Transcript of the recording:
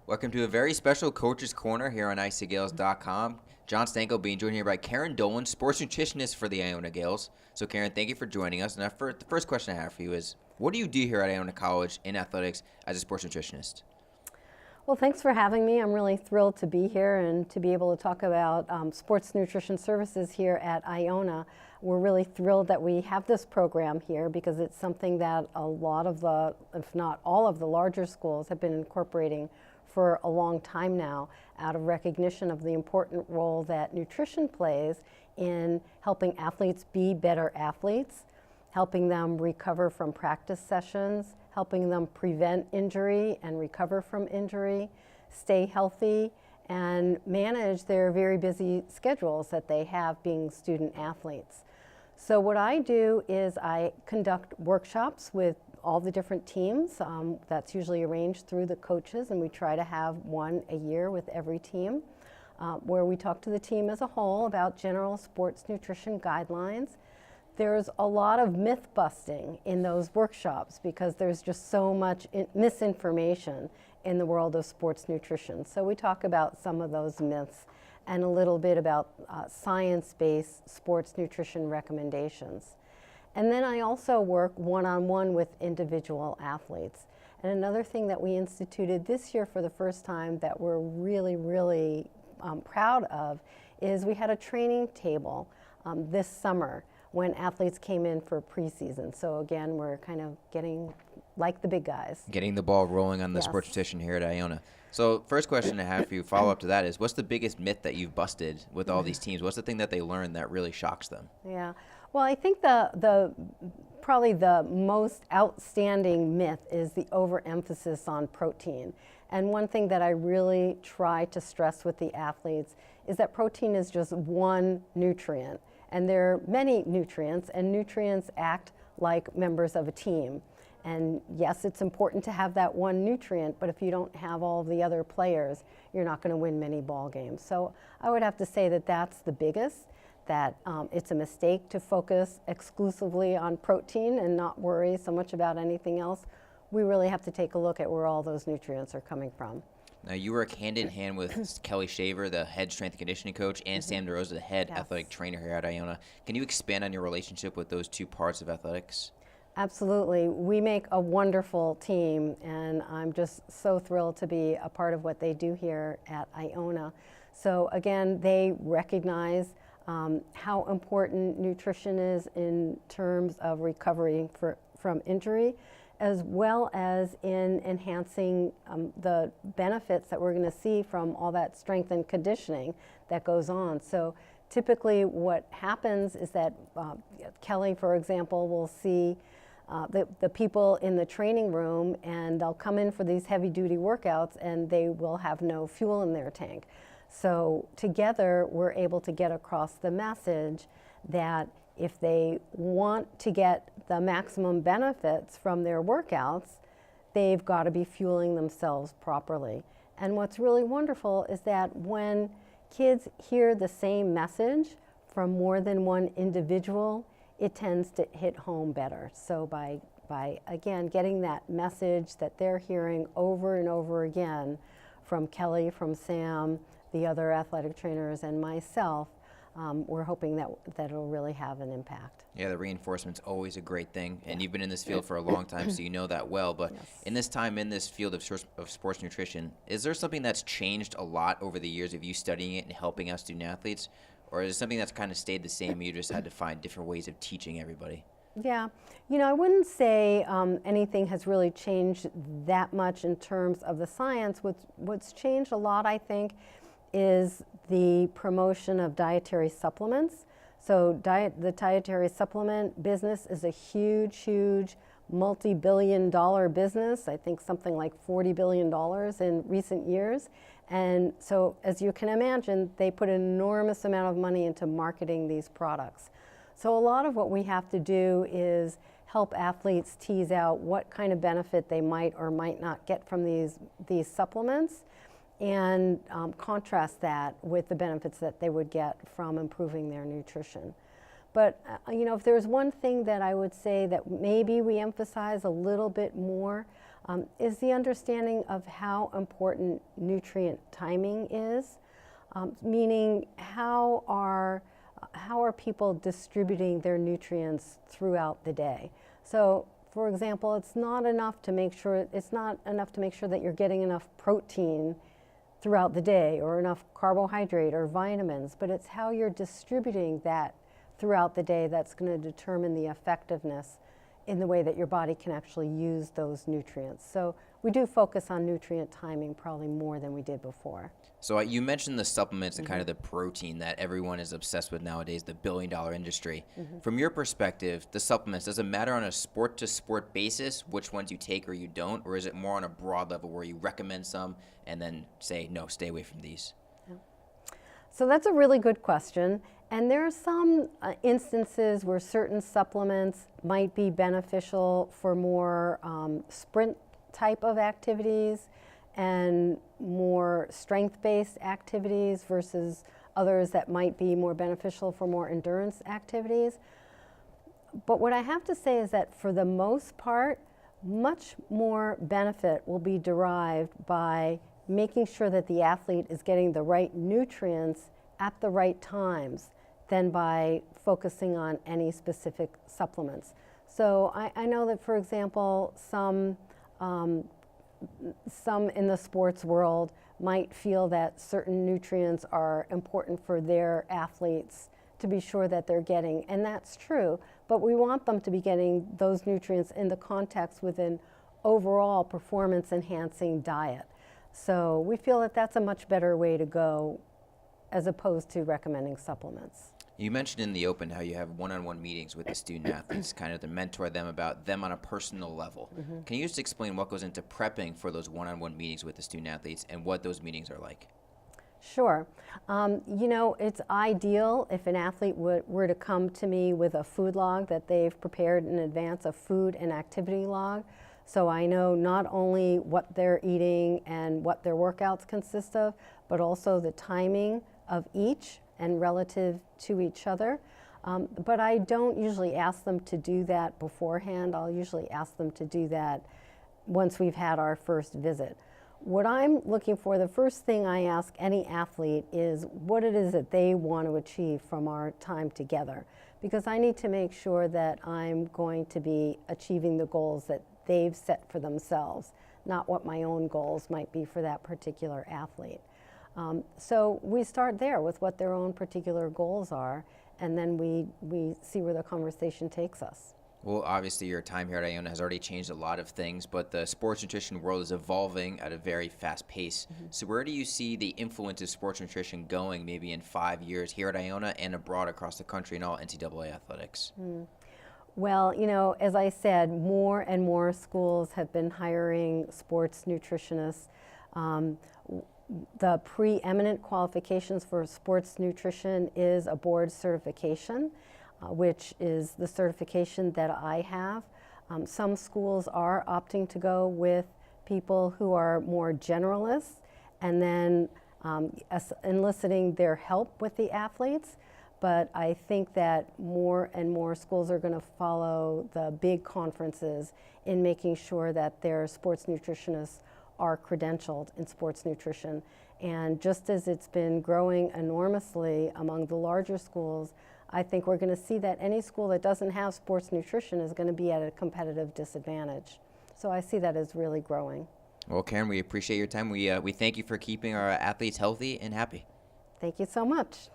Welcome to a very special Coach's Corner here on ICGales.com. John Stanko being joined here by Karen Dolins, sports nutritionist for the Iona Gaels. So, Karen, thank you for joining us. And the first question I have for you is, what do you do here at Iona College in athletics as a sports nutritionist? Well, thanks for having me. I'm really thrilled to be here and to be able to talk about sports nutrition services here at Iona. We're really thrilled that we have this program here because it's something that a lot of the, if not all of the larger schools have been incorporating for a long time now out of recognition of the important role that nutrition plays in helping athletes be better athletes, helping them recover from practice sessions, helping them prevent injury and recover from injury, stay healthy, and manage their very busy schedules that they have being student athletes. So what I do is I conduct workshops with all the different teams. That's usually arranged through the coaches, and we try to have one a year with every team, where we talk to the team as a whole about general sports nutrition guidelines. There's a lot of myth busting in those workshops because there's just so much misinformation in the world of sports nutrition. So we talk about some of those myths and a little bit about science-based sports nutrition recommendations. And then I also work one-on-one with individual athletes. And another thing that we instituted this year for the first time that we're really proud of is we had a training table this summer when athletes came in for preseason. So again, we're kind of getting like the big guys. Getting the ball rolling on the sports nutrition here at Iona. So first question I have for you, follow up to that is, what's the biggest myth that you've busted with all these teams? What's the thing that they learned that really shocks them? Yeah, well, I think probably the most outstanding myth is the overemphasis on protein. And one thing that I really try to stress with the athletes is that protein is just one nutrient. And there are many nutrients, and nutrients act like members of a team. And yes, it's important to have that one nutrient, but if you don't have all of the other players, you're not going to win many ball games. So I would have to say that that's the biggest, that it's a mistake to focus exclusively on protein and not worry so much about anything else. We really have to take a look at where all those nutrients are coming from. Now, you work hand in hand with Kelly Shaver, the head strength and conditioning coach, and Sam DeRosa, the head athletic trainer here at Iona. Can you expand on your relationship with those two parts of athletics? Absolutely. We make a wonderful team, and I'm just so thrilled to be a part of what they do here at Iona. So again, they recognize how important nutrition is in terms of recovery from injury, as well as in enhancing the benefits that we're going to see from all that strength and conditioning that goes on. So typically what happens is that Kelly, for example, will see the people in the training room, and they'll come in for these heavy-duty workouts, and they will have no fuel in their tank. So together, we're able to get across the message that if they want to get the maximum benefits from their workouts, they've got to be fueling themselves properly. And what's really wonderful is that when kids hear the same message from more than one individual, it tends to hit home better. So by again getting that message that they're hearing over and over again from Kelly, from Sam, the other athletic trainers, and myself, we're hoping that it'll really have an impact. Yeah, the reinforcement's always a great thing, and you've been in this field for a long time, so you know that well. But in this time in this field of sports nutrition, is there something that's changed a lot over the years of you studying it and helping out student athletes? Or is it something that's kind of stayed the same? You just had to find different ways of teaching everybody? Yeah, you know, I wouldn't say anything has really changed that much in terms of the science. What's changed a lot, I think, is the promotion of dietary supplements. So the dietary supplement business is a huge multi-billion-dollar business. I think something like $40 billion in recent years. And so, as you can imagine, they put an enormous amount of money into marketing these products. So a lot of what we have to do is help athletes tease out what kind of benefit they might or might not get from these supplements, and contrast that with the benefits that they would get from improving their nutrition. But you know, if there's one thing that I would say that maybe we emphasize a little bit more is the understanding of how important nutrient timing is, meaning how are people distributing their nutrients throughout the day. So, for example, it's not enough to make sure that you're getting enough protein throughout the day or enough carbohydrate or vitamins, but it's how you're distributing that throughout the day that's going to determine the effectiveness in the way that your body can actually use those nutrients. So we do focus on nutrient timing probably more than we did before. So you mentioned the supplements and kind of the protein that everyone is obsessed with nowadays, the billion-dollar industry. From your perspective, the supplements, does it matter on a sport-to-sport basis which ones you take or you don't, or is it more on a broad level where you recommend some and then say, no, stay away from these? So that's a really good question. And there are some instances where certain supplements might be beneficial for more sprint type of activities and more strength-based activities versus others that might be more beneficial for more endurance activities. But what I have to say is that for the most part, much more benefit will be derived by making sure that the athlete is getting the right nutrients at the right times than by focusing on any specific supplements. So I know that, for example, some in the sports world might feel that certain nutrients are important for their athletes to be sure that they're getting, and that's true, but we want them to be getting those nutrients in the context with an overall performance enhancing diet. So we feel that that's a much better way to go as opposed to recommending supplements. You mentioned in the open how you have one-on-one meetings with the student athletes, kind of to mentor them about them on a personal level. Can you just explain what goes into prepping for those one-on-one meetings with the student athletes and what those meetings are like? Sure. You know, it's ideal if an athlete were to come to me with a food log that they've prepared in advance, a food and activity log. So I know not only what they're eating and what their workouts consist of, but also the timing of each and relative to each other. But I don't usually ask them to do that beforehand. I'll usually ask them to do that once we've had our first visit. What I'm looking for, the first thing I ask any athlete is what it is that they want to achieve from our time together. Because I need to make sure that I'm going to be achieving the goals that they've set for themselves, not what my own goals might be for that particular athlete. So we start there with what their own particular goals are, and then we see where the conversation takes us. Well, obviously your time here at Iona has already changed a lot of things, but the sports nutrition world is evolving at a very fast pace. So where do you see the influence of sports nutrition going maybe in 5 years here at Iona and abroad across the country in all NCAA athletics? Well, you know, as I said, more and more schools have been hiring sports nutritionists. The preeminent qualifications for sports nutrition is a board certification, which is the certification that I have. Some schools are opting to go with people who are more generalists and then enlisting their help with the athletes. But I think that more and more schools are going to follow the big conferences in making sure that their sports nutritionists are credentialed in sports nutrition. And just as it's been growing enormously among the larger schools, I think we're going to see that any school that doesn't have sports nutrition is going to be at a competitive disadvantage. So I see that as really growing. Well, Karen, we appreciate your time. We thank you for keeping our athletes healthy and happy. Thank you so much.